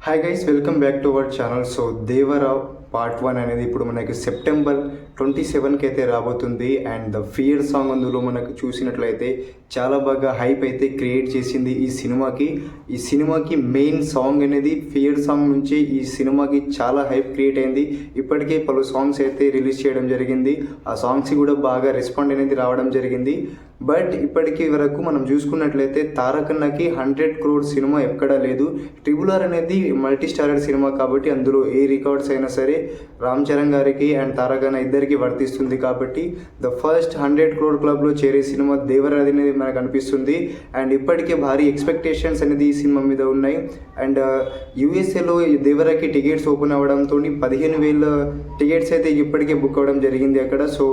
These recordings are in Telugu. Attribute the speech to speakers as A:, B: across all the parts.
A: Hi guys, welcome back to our channel. So Devara part 1 అనేది ఇప్పుడు మనకి సెప్టెంబర్ 27కి అయితే రాబోతుంది. అండ్ ద ఫియర్ సాంగ్ అందులో మనకు చూసినట్లయితే చాలా బాగా హైప్ అయితే క్రియేట్ చేసింది ఈ సినిమాకి మెయిన్ సాంగ్ అనేది ఫియర్ సాంగ్ నుంచి ఈ సినిమాకి చాలా హైప్ క్రియేట్ అయింది. ఇప్పటికే పలు సాంగ్స్ అయితే రిలీజ్ చేయడం జరిగింది. ఆ సాంగ్స్ కూడా బాగా రెస్పాండ్ అనేది రావడం జరిగింది. బట్ ఇప్పటికీ వరకు మనం చూసుకున్నట్లయితే తారకన్నకి 100 crore సినిమా ఎక్కడా లేదు. RRR అనేది మల్టీ స్టారర్ సినిమా కాబట్టి అందులో ఏ రికార్డ్స్ అయినా సరే రామ్ చరణ్ గారికి అండ్ తారకన్న ఇద్దరికి వర్తిస్తుంది. కాబట్టి ద ఫస్ట్ 100 crore క్లబ్లో చేరే సినిమా దేవరా అనేది మనకు అనిపిస్తుంది. అండ్ ఇప్పటికే భారీ ఎక్స్పెక్టేషన్స్ అనేది ఈ సినిమా మీద ఉన్నాయి. అండ్ యూఎస్ఏలో దేవరాకి టికెట్స్ ఓపెన్ అవ్వడంతో 15,000 టికెట్స్ అయితే ఇప్పటికే బుక్ అవ్వడం జరిగింది అక్కడ. సో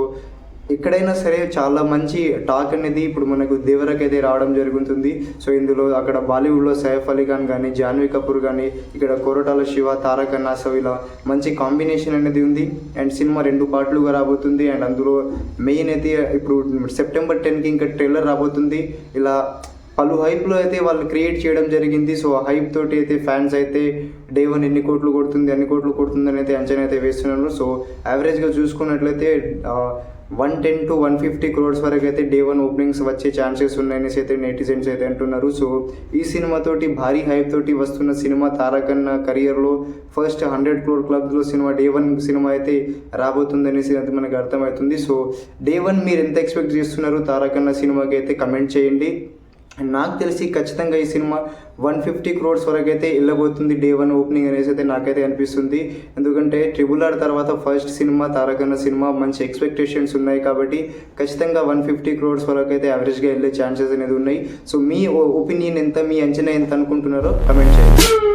A: ఎక్కడైనా సరే చాలా మంచి టాక్ అనేది ఇప్పుడు మనకు దేవరాకి అయితే రావడం జరుగుతుంది. సో ఇందులో అక్కడ బాలీవుడ్లో సైఫ్ అలీ ఖాన్ కానీ, జాన్వీ కపూర్ కానీ, ఇక్కడ కొరటాల శివ, తారకన్న, సో ఇలా మంచి కాంబినేషన్ అనేది ఉంది. అండ్ సినిమా 2 పార్ట్లుగా రాబోతుంది. అండ్ అందులో మెయిన్ అయితే ఇప్పుడు సెప్టెంబర్ 10కి ఇంకా ట్రైలర్ రాబోతుంది. ఇలా పలు హైప్లో అయితే వాళ్ళు క్రియేట్ చేయడం జరిగింది. సో ఆ హైప్ తోటి అయితే ఫ్యాన్స్ అయితే డే 1 ఎన్ని కోట్లు కొడుతుంది అని అయితే అంచనా అయితే వేస్తున్నారు. సో యావరేజ్గా చూసుకున్నట్లయితే 110 to 150 crores వరకు అయితే డే 1 ఓపెనింగ్స్ వచ్చే ఛాన్సెస్ ఉన్నాయనేసి అయితే నెటిజన్స్ అయితే అంటున్నారు. సో ఈ సినిమాతోటి భారీ హైప్ తోటి వస్తున్న సినిమా తారకన్న కెరియర్లో ఫస్ట్ 100 crore క్లబ్స్లో సినిమా డే 1 సినిమా అయితే రాబోతుంది అనేసి అయితే మనకు అర్థమవుతుంది. సో డే 1 మీరు ఎంత ఎక్స్పెక్ట్ చేస్తున్నారు తారకన్న సినిమాకి అయితే కమెంట్ చేయండి. నాకు తెలిసి ఖచ్చితంగా ఈ సినిమా 150 crores వరకు అయితే వెళ్ళబోతుంది డే 1 ఓపెనింగ్ అనేసి అయితే నాకైతే అనిపిస్తుంది. ఎందుకంటే RRR తర్వాత ఫస్ట్ సినిమా తారకన్న సినిమా మంచి ఎక్స్పెక్టేషన్స్ ఉన్నాయి కాబట్టి ఖచ్చితంగా 150 crores వరకు అయితే యావరేజ్గా వెళ్ళే ఛాన్సెస్ అనేది ఉన్నాయి. సో మీ ఒపీనియన్ ఎంత, మీ అంచనా ఎంత అనుకుంటున్నారో కమెంట్ చేయండి.